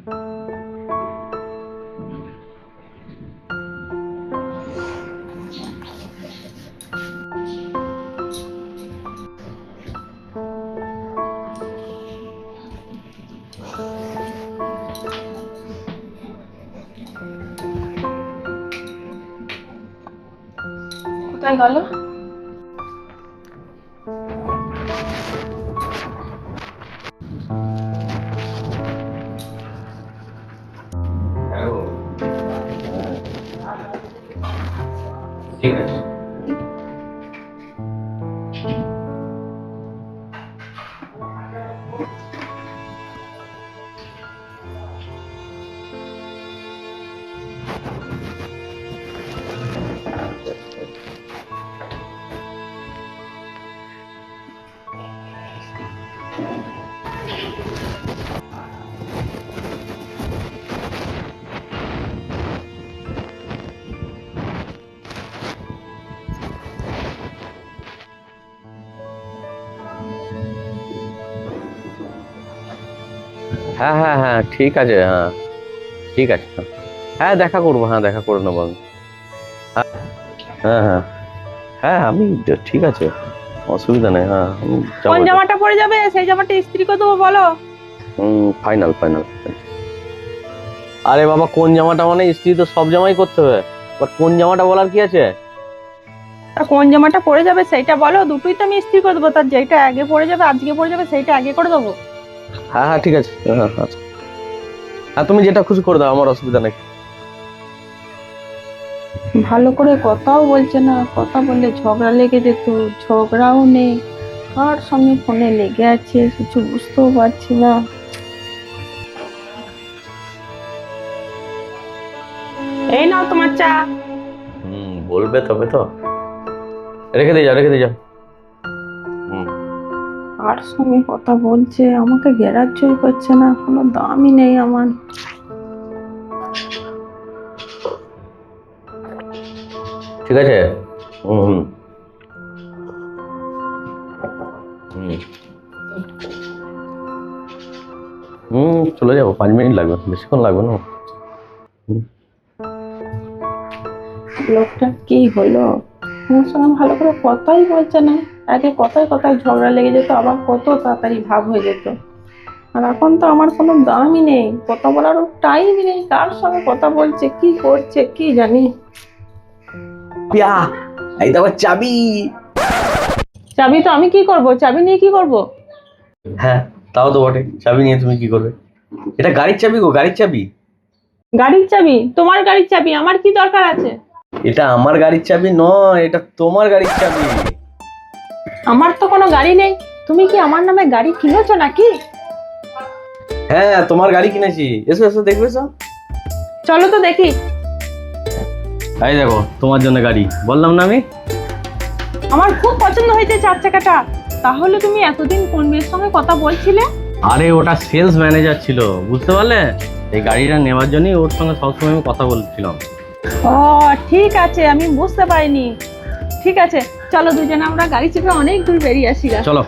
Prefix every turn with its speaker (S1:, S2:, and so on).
S1: কোথায় গেল?
S2: ঠিক আছে। হ্যাঁ হ্যাঁ হ্যাঁ, ঠিক আছে। হ্যাঁ ঠিক আছে। হ্যাঁ দেখা করবো, হ্যাঁ দেখা করে নেবো আমি। হ্যাঁ হ্যাঁ হ্যাঁ হ্যাঁ, আমি ঠিক আছে, অসুবিধা নেই। হ্যাঁ
S1: কোন জামাটা পরে যাবে সেই জামাটা ইস্ত্রি করে দেবো বলো।
S2: Final final. আরে বাবা, কোন জামাটা মানে ইস্ত্রি তো সব জামাই করতে হবে, বাট কোন জামাটা বলার কি আছে?
S1: তা কোন জামাটা পরে যাবে সেইটা বলো, দুটোই তো আমি ইস্ত্রি করে দেবো। তার যেটা আগে পরে যাবে, আজকে পরে যাবে, সেইটা আগে করে দেবো।
S2: হ্যাঁ হ্যাঁ ঠিক আছে। হ্যাঁ হ্যাঁ হ্যাঁ, তুমি যেটা খুশি করে দাও, আমার অসুবিধা নেই।
S1: ভালো করে কথাও বলছে না, কথা বললে ঝগড়া লেগে যেত, ঝগড়াও নেই, কার সঙ্গে ফোনে লেগে আছে কিছু বুঝতেও পারছি না। এই নাও তোমার চা।
S2: বলবে তবে তো, রেখে দিয়ে যাও, রেখে দিয়ে যাও।
S1: কার সঙ্গে কথা বলছে, আমাকে গ্রাহ্যই করছে না, কোনো দামই নেই আমার।
S2: ঠিক আছে। হুম হুম চলে যাবো, 5 মিনিট লাগবে, বেশিক্ষণ লাগবে না।
S1: লোকটা কি হলো, আমার সঙ্গে ভালো করে কথাই বলছে না। আগে কথায় কথায় ঝগড়া লেগে যেত, আবার কত তাড়াতাড়ি ভাব হয়ে যেত। আর এখন তো আমার কোনো দামই নেই, কথা বলারও টাইমই নেই। কার সঙ্গে কথা বলছে, কি করছে, কি জানি।
S2: এই দেখো চাবি।
S1: চাবি তো আমি কি করব, চাবি নিয়ে কি করব?
S2: হ্যাঁ তাও তো বটে, চাবি নিয়ে তুমি কি করবে? এটা গাড়ির চাবি গো, গাড়ির চাবি।
S1: গাড়ির চাবি? তোমার গাড়ির চাবি আমার কি দরকার আছে?
S2: এটা আমার গাড়ির চাবি নয়, এটা তোমার গাড়ির চাবি।
S1: আমার তো কোনো গাড়ি নেই। তুমি কি আমার নামে গাড়ি কিনেছো নাকি?
S2: হ্যাঁ তোমার গাড়ি কিনেছি, এসো এসো দেখবে এসো।
S1: চলো তো দেখি।
S2: এই দেখো তোমার জন্য গাড়ি, বললাম না আমি।
S1: আমার খুব পছন্দ হয়েছে 4 চাকাটা। তাহলে তুমি এতদিন কোন মেয়ের সঙ্গে কথা বলছিলে?
S2: আরে ওটা সেলস ম্যানেজার ছিল, বুঝতে পারলে? এই গাড়িটা নেওয়ার জন্যই ওর সঙ্গে সবসময় আমি কথা বলছিলাম।
S1: ও ঠিক আছে, আমি বুঝতে পারিনি। ঠিক আছে, চলো দুজনে আমরা গাড়ি চেপে অনেক দূর বেরিয়ে আসি গা।
S2: চলো।